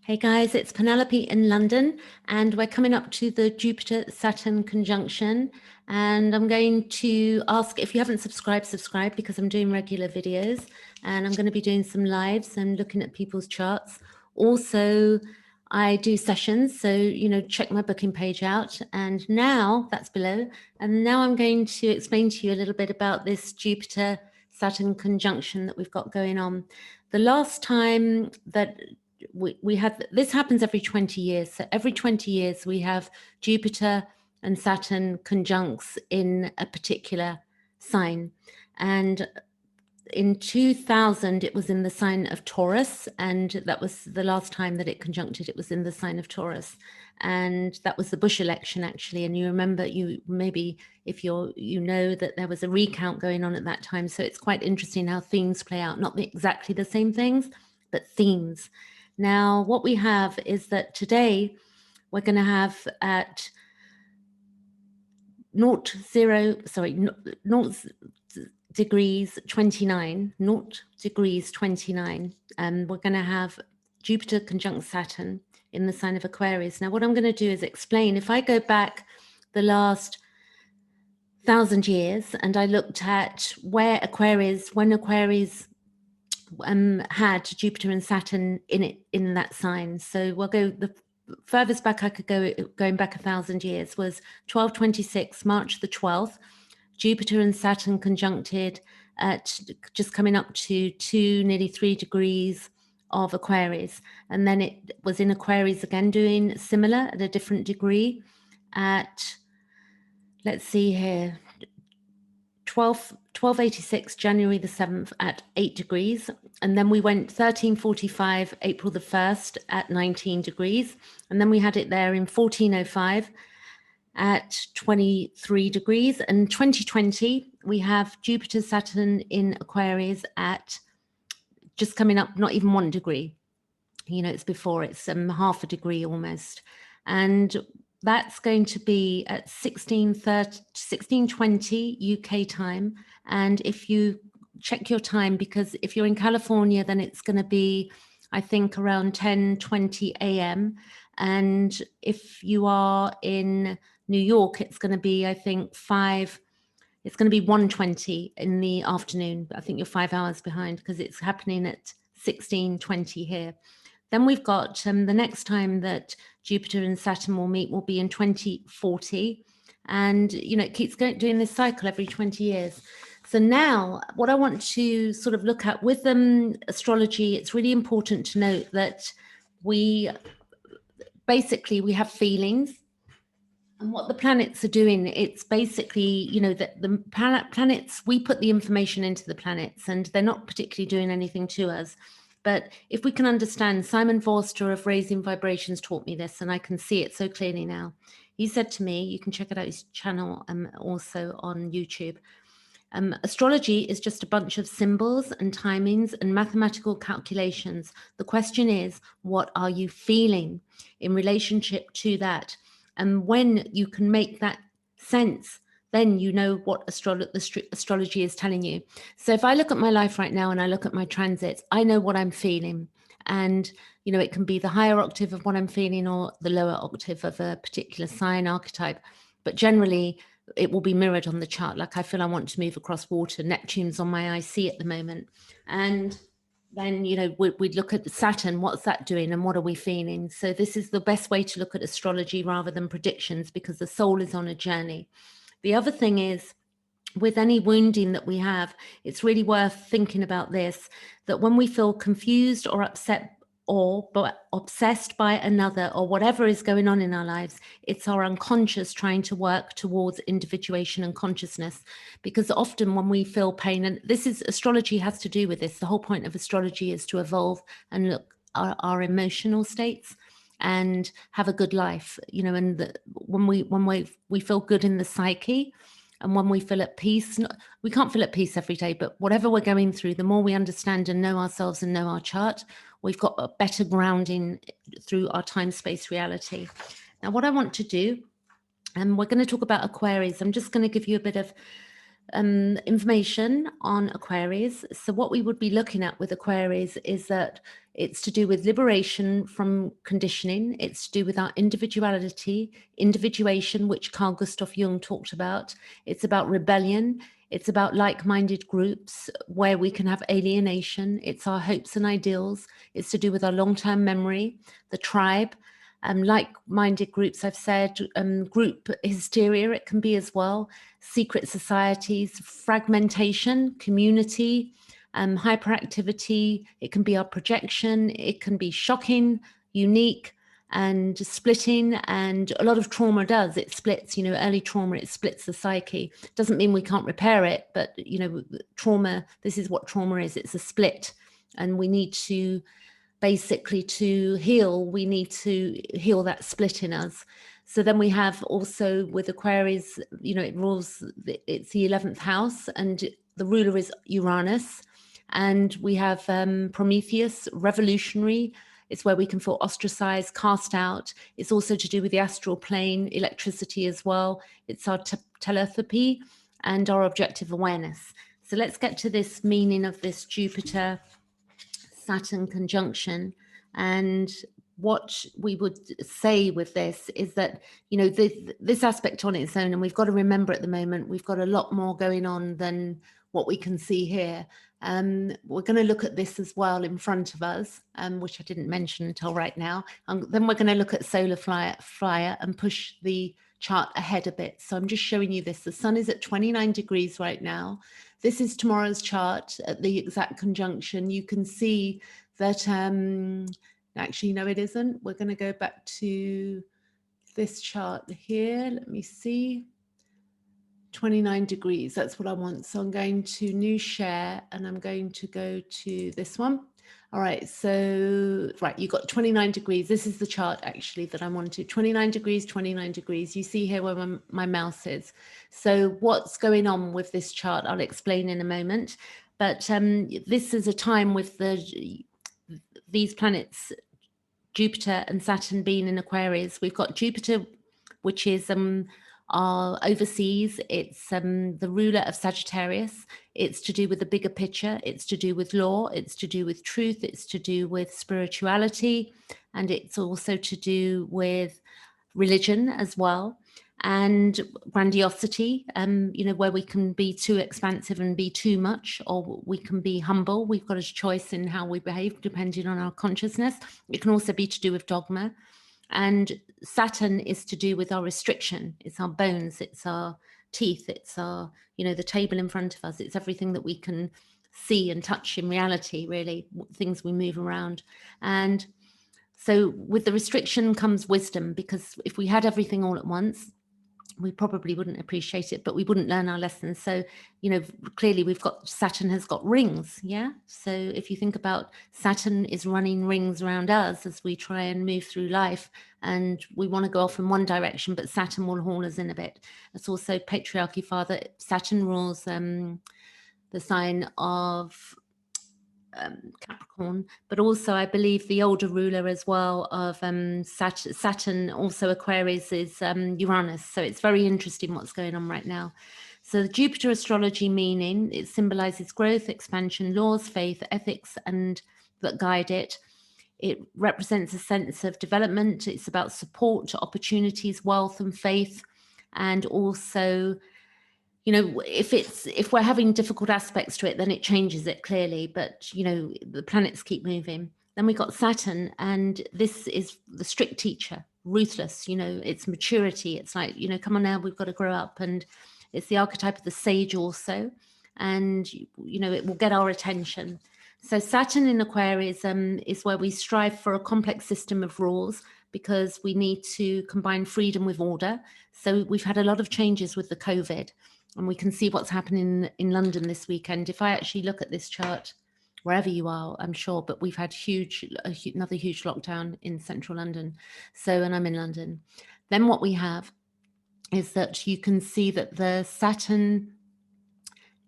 Hey guys, it's Penelope in London, and we're coming up to the Jupiter-Saturn conjunction. And I'm going to ask if you haven't subscribe because I'm doing regular videos, and I'm going to be doing some lives and looking at people's charts. Also, I do sessions, so check my booking page out. And now that's below. And now I'm going to explain to you a little bit about this Jupiter-Saturn conjunction that we've got going on. The last time that we had, this happens every 20 years. So every 20 years we have Jupiter and Saturn conjuncts in a particular sign. And in 2000, it was in the sign of Taurus. And that was the last time that it conjuncted. It was in the sign of Taurus. And that was the Bush election, actually. And you remember, maybe if you know that there was a recount going on at that time. So it's quite interesting how themes play out, not exactly the same things, but themes. Now, what we have is that today we're going to have at 0 degrees 29, we're going to have Jupiter conjunct Saturn in the sign of Aquarius. Now, what I'm going to do is explain, if I go back the last 1,000 years and I looked at where Aquarius, when Aquarius had Jupiter and Saturn in that sign. So we'll go, the furthest back I could go, going back 1,000 years, was 1226, March the 12th. Jupiter and Saturn conjuncted at just coming up to 2, nearly 3 degrees of Aquarius. And then it was in Aquarius again, doing similar at a different degree at, let's see here, 1286, January the 7th at 8 degrees. And then we went 1345, April the 1st at 19 degrees. And then we had it there in 1405 at 23 degrees. And 2020, we have Jupiter, Saturn in Aquarius at just coming up, not even 1 degree. It's before, it's half a degree almost. And that's going to be at 1620 UK time. And if you check your time, because if you're in California, then it's going to be, I think, around 10:20 a.m. And if you are in New York, it's going to be, I think, it's going to be 1:20 in the afternoon. I think you're 5 hours behind because it's happening at 16:20 here. Then we've got the next time that Jupiter and Saturn will meet will be in 2040. And, it keeps doing this cycle every 20 years. So now what I want to sort of look at with astrology, it's really important to note that we have feelings. And what the planets are doing, it's basically, that the planets, we put the information into the planets and they're not particularly doing anything to us. But if we can understand, Simon Forster of Raising Vibrations taught me this, and I can see it so clearly now. He said to me, you can check it out, his channel also on YouTube. Astrology is just a bunch of symbols and timings and mathematical calculations. The question is, what are you feeling in relationship to that? And when you can make that sense, then you know what astrology is telling you. So if I look at my life right now and I look at my transits, I know what I'm feeling. And, it can be the higher octave of what I'm feeling or the lower octave of a particular sign archetype. But generally, it will be mirrored on the chart. Like I feel I want to move across water. Neptune's on my IC at the moment. And then, we'd look at Saturn, what's that doing and what are we feeling? So this is the best way to look at astrology rather than predictions, because the soul is on a journey. The other thing is, with any wounding that we have, it's really worth thinking about this, that when we feel confused or upset or obsessed by another or whatever is going on in our lives, it's our unconscious trying to work towards individuation and consciousness. Because often when we feel pain, and astrology has to do with this, the whole point of astrology is to evolve and look at our emotional states and have a good life, and when we feel good in the psyche and when we feel at peace, we can't feel at peace every day, but whatever we're going through, the more we understand and know ourselves and know our chart, we've got a better grounding through our time-space reality. Now, what I want to do, and we're going to talk about Aquarius. I'm just going to give you a bit of information on Aquarius. So what we would be looking at with Aquarius is that It's to do with liberation from conditioning. It's to do with our individuality, individuation, which Carl Gustav Jung talked about. It's about rebellion. It's about like-minded groups where we can have alienation. It's our hopes and ideals. It's to do with our long-term memory, the tribe, like-minded groups, I've said, group hysteria, it can be as well, secret societies, fragmentation, community, hyperactivity. It can be our projection. It can be shocking, unique, and splitting. And a lot of trauma does. It splits, early trauma, it splits the psyche. Doesn't mean we can't repair it, but, trauma, this is what trauma is. It's a split. And we need to, basically, to heal, we need to heal that split in us. So then we have also with Aquarius, it rules, it's the 11th house, and the ruler is Uranus. And we have Prometheus, revolutionary. It's where we can feel ostracized, cast out. It's also to do with the astral plane, electricity as well. It's our telepathy and our objective awareness. So let's get to this meaning of this Jupiter-Saturn conjunction. And what we would say with this is that, this aspect on its own, and we've got to remember at the moment, we've got a lot more going on than what we can see here. We're going to look at this as well in front of us, which I didn't mention until right now. Then we're going to look at solar flyer and push the chart ahead a bit. So I'm just showing you this. The sun is at 29 degrees right now. This is tomorrow's chart at the exact conjunction. You can see that, actually, no, it isn't. We're going to go back to this chart here. Let me see. 29 degrees, that's what I want. So I'm going to new share and I'm going to go to this one. All right, so, right, you've got 29 degrees. This is the chart actually that I wanted. 29 degrees, 29 degrees. You see here where my mouse is. So what's going on with this chart, I'll explain in a moment. But this is a time with these planets, Jupiter and Saturn being in Aquarius. We've got Jupiter, which is are overseas. It's the ruler of Sagittarius. It's to do with the bigger picture. It's to do with law. It's to do with truth. It's to do with spirituality. And it's also to do with religion as well. And grandiosity, where we can be too expansive and be too much, or we can be humble. We've got a choice in how we behave depending on our consciousness. It can also be to do with dogma. And Saturn is to do with our restriction. It's our bones, it's our teeth, it's our, the table in front of us. It's everything that we can see and touch in reality, really, things we move around. And so with the restriction comes wisdom, because if we had everything all at once, we probably wouldn't appreciate it, but we wouldn't learn our lessons. So, clearly Saturn has got rings. Yeah. So if you think about Saturn is running rings around us as we try and move through life, and we want to go off in one direction, but Saturn will haul us in a bit. It's also patriarchy, father. Saturn rules the sign of Capricorn, but also I believe the older ruler as well of Saturn, also Aquarius, is Uranus. So it's very interesting what's going on right now. So the Jupiter astrology meaning, it symbolizes growth, expansion, laws, faith, ethics, and that guide it. It represents a sense of development. It's about support, opportunities, wealth, and faith, and also, if we're having difficult aspects to it, then it changes it clearly. But, the planets keep moving. Then we got Saturn, and this is the strict teacher, ruthless, it's maturity. It's like, come on now, we've got to grow up. And it's the archetype of the sage also. And, it will get our attention. So Saturn in Aquarius is where we strive for a complex system of rules, because we need to combine freedom with order. So we've had a lot of changes with the COVID. And we can see what's happening in London this weekend. If I actually look at this chart, wherever you are, I'm sure, but we've had another huge lockdown in central London. So, and I'm in London. Then what we have is that you can see that the Saturn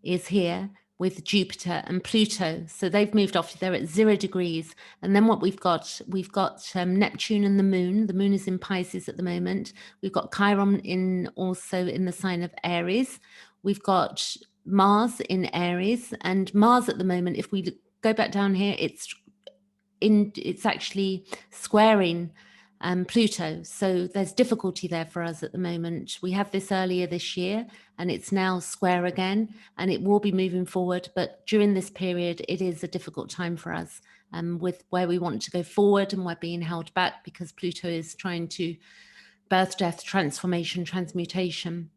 is here with Jupiter and Pluto. So they've moved off, they're at 0 degrees. And then what we've got Neptune and the moon. The moon is in Pisces at the moment. We've got Chiron also in the sign of Aries. We've got Mars in Aries, and Mars at the moment, if we go back down here, it's it's actually squaring Pluto. So there's difficulty there for us at the moment. We had this earlier this year and it's now square again, and it will be moving forward. But during this period, it is a difficult time for us with where we want to go forward, and we're being held back because Pluto is trying to birth, death, transformation, transmutation.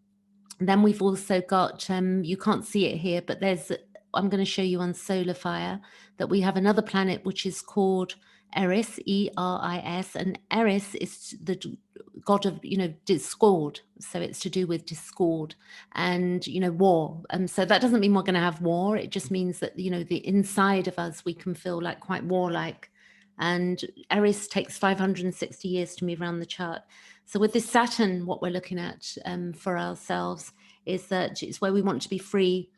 And then we've also got, you can't see it here, but I'm going to show you on Solar Fire that we have another planet which is called Eris, Eris, and Eris is the god of, discord. So it's to do with discord and, war. So that doesn't mean we're going to have war. It just means that, the inside of us, we can feel like quite warlike. And Eris takes 560 years to move around the chart. So with this Saturn, what we're looking at for ourselves is that it's where we want to be free.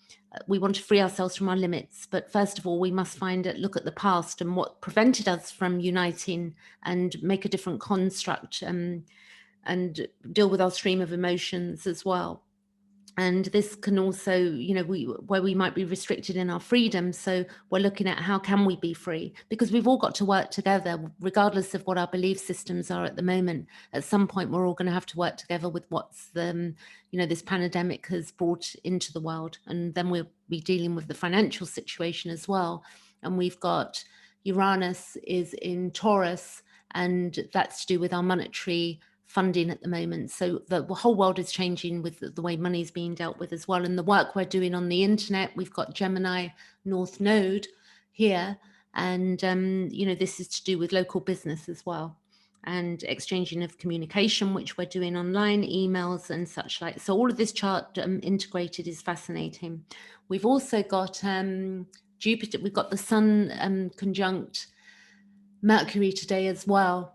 We want to free ourselves from our limits. But first of all, we must look at the past and what prevented us from uniting and make a different construct and deal with our stream of emotions as well. And this can also, where we might be restricted in our freedom. So we're looking at how can we be free? Because we've all got to work together, regardless of what our belief systems are at the moment. At some point, we're all going to have to work together with what's this pandemic has brought into the world. And then we'll be dealing with the financial situation as well. And we've got Uranus is in Taurus, and that's to do with our monetary funding at the moment. So the whole world is changing with the way money is being dealt with as well. And the work we're doing on the internet, we've got Gemini North Node here. And, this is to do with local business as well, and exchanging of communication, which we're doing online, emails and such like. So all of this chart integrated is fascinating. We've also got Jupiter, we've got the Sun conjunct Mercury today as well.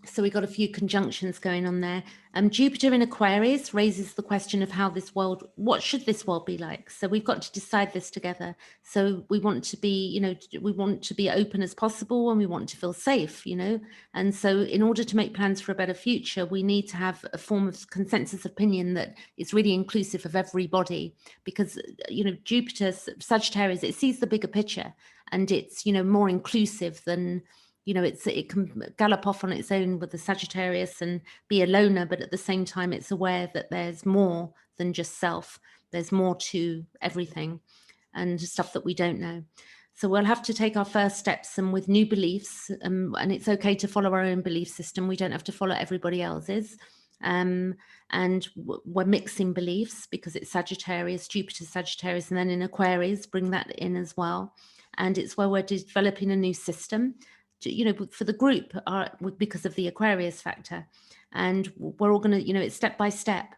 So we got a few conjunctions going on there. Jupiter in Aquarius raises the question of what should this world be like? So we've got to decide this together. So we want to be, we want to be open as possible, and we want to feel safe, And so in order to make plans for a better future, we need to have a form of consensus opinion that is really inclusive of everybody, because, Jupiter, Sagittarius, it sees the bigger picture, and it's, more inclusive than, it can gallop off on its own with the Sagittarius and be a loner, but at the same time, it's aware that there's more than just self. There's more to everything and stuff that we don't know. So we'll have to take our first steps, and with new beliefs, and it's okay to follow our own belief system. We don't have to follow everybody else's. And we're mixing beliefs because it's Sagittarius, Jupiter, Sagittarius, and then in Aquarius, bring that in as well. And it's where we're developing a new system, for the group, because of the Aquarius factor. And we're all going to, it's step by step,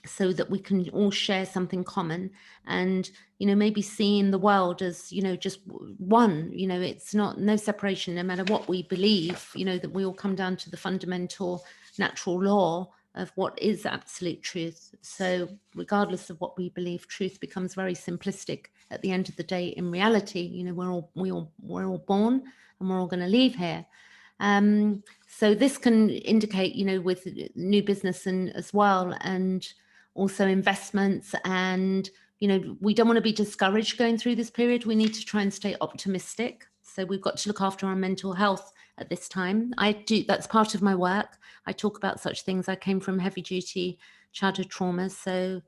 so that we can all share something common, and, maybe seeing the world as, just one, it's no separation, no matter what we believe, that we all come down to the fundamental natural law of what is absolute truth. So regardless of what we believe, truth becomes very simplistic at the end of the day. In reality, we're all born, and we're all going to leave here. So this can indicate, with new business and as well, and also investments. And, we don't want to be discouraged going through this period. We need to try and stay optimistic. So we've got to look after our mental health at this time. That's part of my work. I talk about such things. I came from heavy duty childhood trauma. So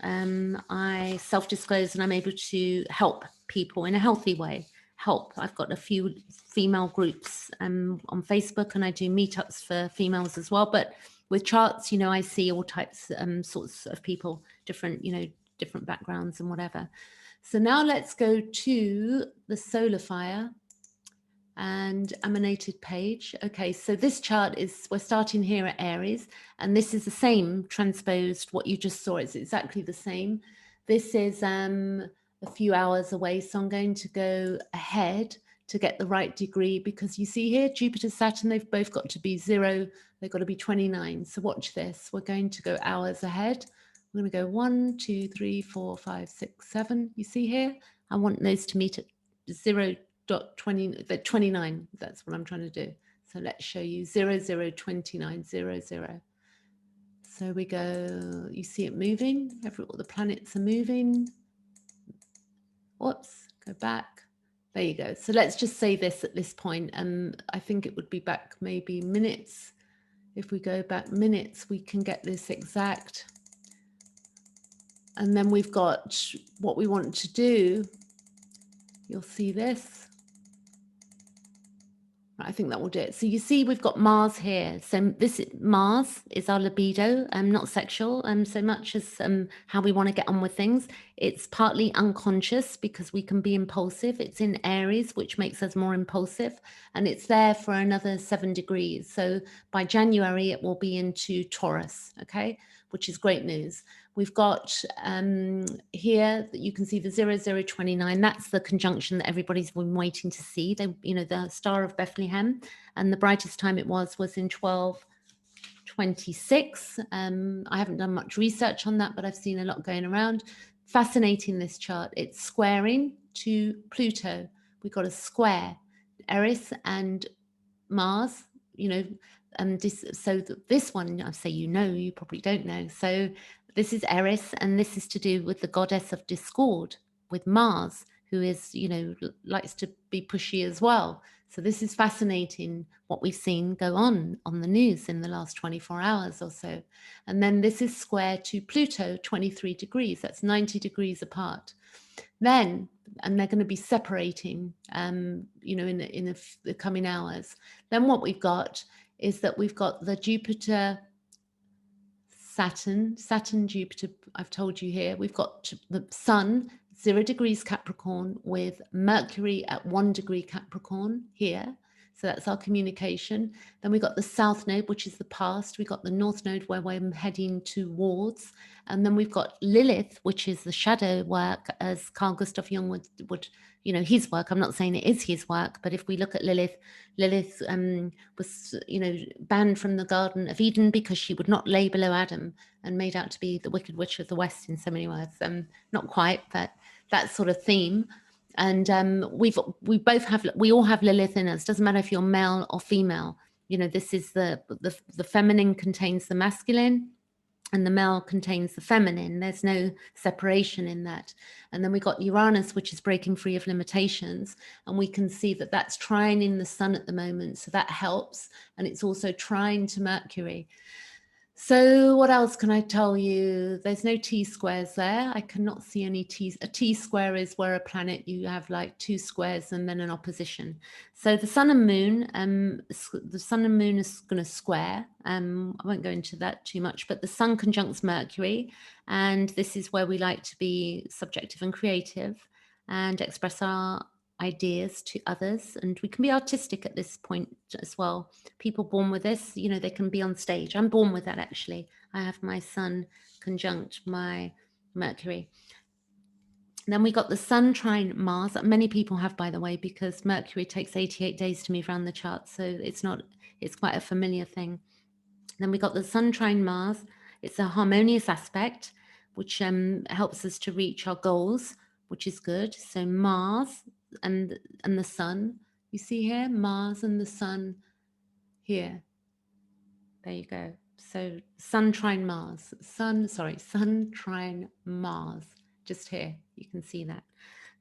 I self-disclose, and I'm able to help people in a healthy way. I've got a few female groups on Facebook, and I do meetups for females as well. But with charts, I see all types, sorts of people, different backgrounds and whatever. So now let's go to the Solar Fire and emanated page. Okay, so this chart we're starting here at Aries, and this is the same transposed, what you just saw. It's exactly the same. This is a few hours away, so I'm going to go ahead to get the right degree, because you see here, Jupiter, Saturn, they've both got to be 0, they've got to be 29. So watch this, we're going to go hours ahead. We're going to go 1, 2, 3, 4, 5, 6, 7. You see here, I want those to meet at 0.29. That's what I'm trying to do. So let's show you 0029, 00. So we go, you see it moving, all the planets are moving. Whoops, go back. There you go. So let's just say this at this point. I think it would be back maybe minutes. If we go back minutes, we can get this exact. And then we've got what we want to do. You'll see this. I think that will do it. So you see we've got Mars here. So this Mars is our libido, not sexual so much as how we want to get on with things. It's partly unconscious because we can be impulsive. It's in Aries, which makes us more impulsive. And it's there for another 7 degrees. So by January, it will be into Taurus, okay, which is great news. We've got here that you can see the 0029. That's the conjunction that everybody's been waiting to see. They, you know, the Star of Bethlehem, and the brightest time it was in 1226. I haven't done much research on that, but I've seen a lot going around. Fascinating, this chart. It's squaring to Pluto. We've got a square, Eris and Mars, you know, so this one, I say, you know, you probably don't know. So this is Eris, and this is to do with the goddess of discord, with Mars, who is, you know, likes to be pushy as well. So this is fascinating what we've seen go on the news in the last 24 hours or so. And then this is square to Pluto, 23 degrees. That's 90 degrees apart. Then, and they're going to be separating, you know, in the coming hours. Then what we've got is that we've got the Jupiter, Saturn, Jupiter, I've told you here. We've got the Sun, 0 degrees Capricorn, with Mercury at 1 degree Capricorn here. So that's our communication. Then we've got the South Node, which is the past. We've got the North Node, where we're heading towards. And then we've got Lilith, which is the shadow work, as Carl Gustav Jung would, you know, his work. I'm not saying it is his work, but if we look at Lilith was, you know, banned from the Garden of Eden because she would not lay below Adam, and made out to be the Wicked Witch of the West in so many words. Not quite, but that sort of theme. And we all have Lilith in us. Doesn't matter if you're male or female. You know, this is the feminine contains the masculine, and the male contains the feminine. There's no separation in that. And then we got Uranus, which is breaking free of limitations. And we can see that that's trining the sun at the moment. So that helps. And it's also trine to Mercury. So what else can I tell you? There's no T-squares there. I cannot see any T. A T-square is where a planet, you have like 2 squares and then an opposition. So the sun and moon, the sun and moon is going to square. I won't go into that too much, but the sun conjuncts Mercury. And this is where we like to be subjective and creative and express our ideas to others, and we can be artistic at this point as well. People born with this, you know, they can be on stage. I'm born with that, actually. I have my sun conjunct my Mercury. Then we got the sun trine Mars. Many people have, by the way, because Mercury takes 88 days to move around the chart, so it's quite a familiar thing. Then we got the sun trine Mars. It's a harmonious aspect, which helps us to reach our goals, which is good. So Mars and the sun, you see here, Mars and the sun here. There you go. So sun trine Mars, sun trine Mars, just here, you can see that.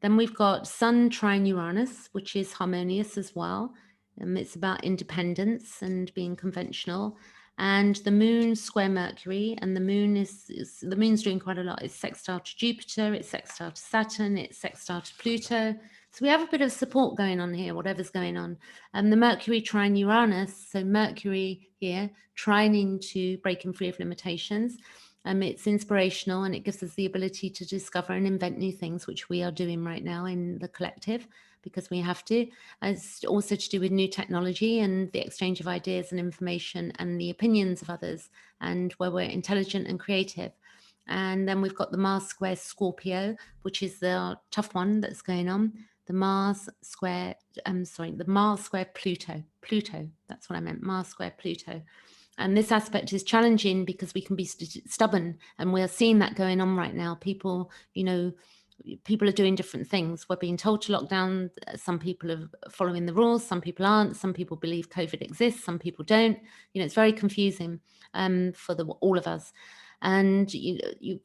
Then we've got sun trine Uranus, which is harmonious as well. It's about independence and being conventional. And the moon square Mercury, and the moon the moon's doing quite a lot. It's sextile to Jupiter, it's sextile to Saturn, it's sextile to Pluto. So we have a bit of support going on here, whatever's going on. And the Mercury trine Uranus, so Mercury here, trining to breaking free of limitations. It's inspirational, and it gives us the ability to discover and invent new things, which we are doing right now in the collective, because we have to. It's also to do with new technology and the exchange of ideas and information and the opinions of others, and where we're intelligent and creative. And then we've got the Mars square Scorpio, which is the tough one that's going on. The Mars square, the Mars square Pluto, that's what I meant, Mars square Pluto. And this aspect is challenging because we can be stubborn, and we're seeing that going on right now. People, you know, people are doing different things. We're being told to lock down. Some people are following the rules, some people aren't. Some people believe COVID exists, some people don't. You know, it's very confusing for all of us. And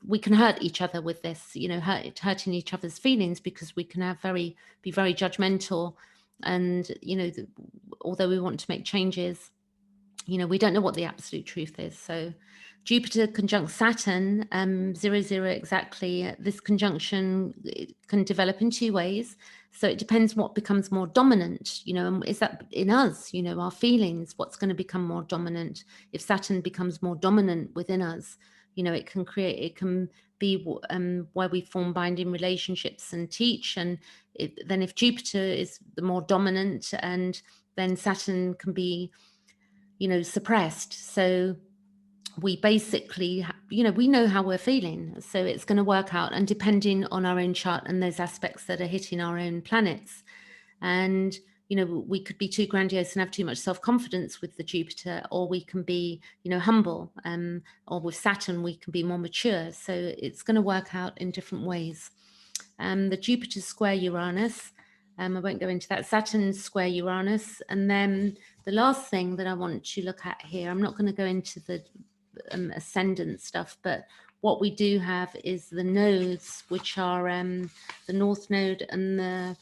we can hurt each other with this, hurting each other's feelings, because we can be very judgmental. And although we want to make changes, we don't know what the absolute truth is. So Jupiter conjunct Saturn, 00 exactly. This conjunction, it can develop in two ways. So it depends what becomes more dominant, and is that in us, our feelings, what's going to become more dominant. If Saturn becomes more dominant within us, it can be where we form binding relationships and teach. And then if Jupiter is the more dominant, and then Saturn can be, suppressed. So we basically, we know how we're feeling. So it's going to work out, and depending on our own chart and those aspects that are hitting our own planets. And, we could be too grandiose and have too much self-confidence with the Jupiter, or we can be, humble. Or with Saturn, we can be more mature. So it's going to work out in different ways. The Jupiter square Uranus, I won't go into that. Saturn square Uranus. And then the last thing that I want to look at here, I'm not going to go into the ascendant stuff, but what we do have is the nodes, which are the North Node and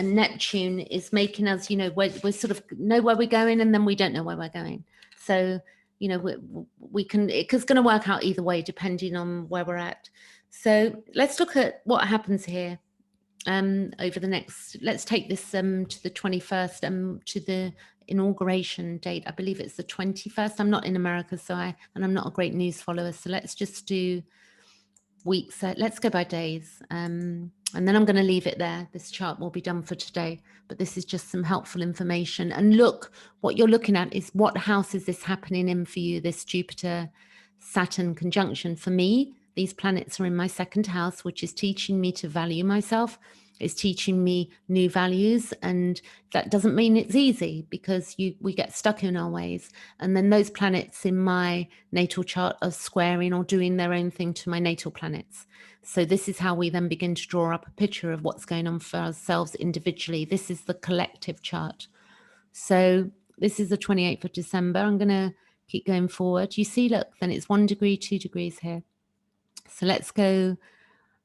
Neptune is making us, we're sort of know where we're going, and then we don't know where we're going. So, we can, it's going to work out either way, depending on where we're at. So let's look at what happens here over the next, let's take this to the 21st, to the inauguration date. I believe it's the 21st. I'm not in America, and I'm not a great news follower. So let's just do weeks. Let's go by days. And then I'm going to leave it there. This chart will be done for today, but this is just some helpful information. And look, what you're looking at is what house is this happening in for you, this Jupiter Saturn conjunction. For me, these planets are in my second house, which is teaching me to value myself. It's teaching me new values, and that doesn't mean it's easy, because we get stuck in our ways. And then those planets in my natal chart are squaring or doing their own thing to my natal planets. So this is how we then begin to draw up a picture of what's going on for ourselves individually. This is the collective chart. So this is the 28th of December. I'm going to keep going forward. You see, look, then it's 1 degree, 2 degrees here. So let's go.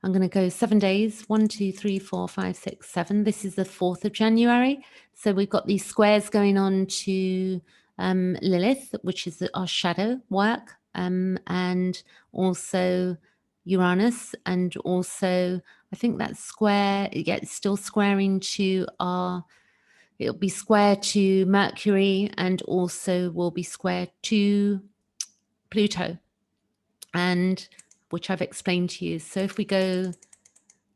I'm going to go 7 days, 1, 2, 3, 4, 5, 6, 7. This is the 4th of January. So we've got these squares going on to Lilith, which is our shadow work, and also Uranus, and also I think that square, it's still squaring to it'll be square to Mercury, and also will be square to Pluto, and which I've explained to you. So if we go,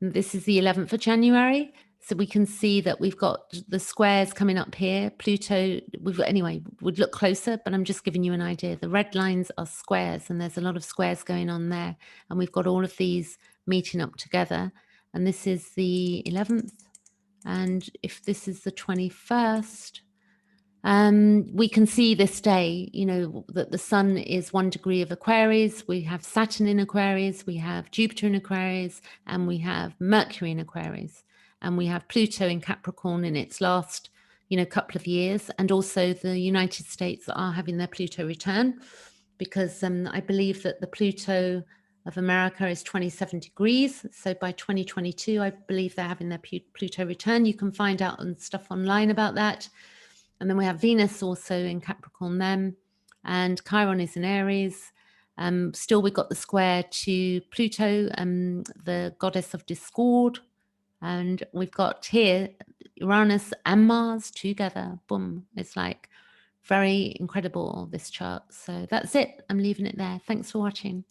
this is the 11th of January. So we can see that we've got the squares coming up here. Pluto, anyway, would look closer, but I'm just giving you an idea. The red lines are squares, and there's a lot of squares going on there. And we've got all of these meeting up together. And this is the 11th. And if this is the 21st, we can see this day, that the sun is 1 degree of Aquarius. We have Saturn in Aquarius, we have Jupiter in Aquarius, and we have Mercury in Aquarius, and we have Pluto in Capricorn in its last, couple of years. And also the United States are having their Pluto return, because I believe that the Pluto of America is 27 degrees. So by 2022, I believe they're having their Pluto return. You can find out on stuff online about that. And then we have Venus also in Capricorn then, and Chiron is in Aries. Still, we've got the square to Pluto, the goddess of discord. And we've got here Uranus and Mars together. Boom. It's like very incredible, this chart. So that's it. I'm leaving it there. Thanks for watching.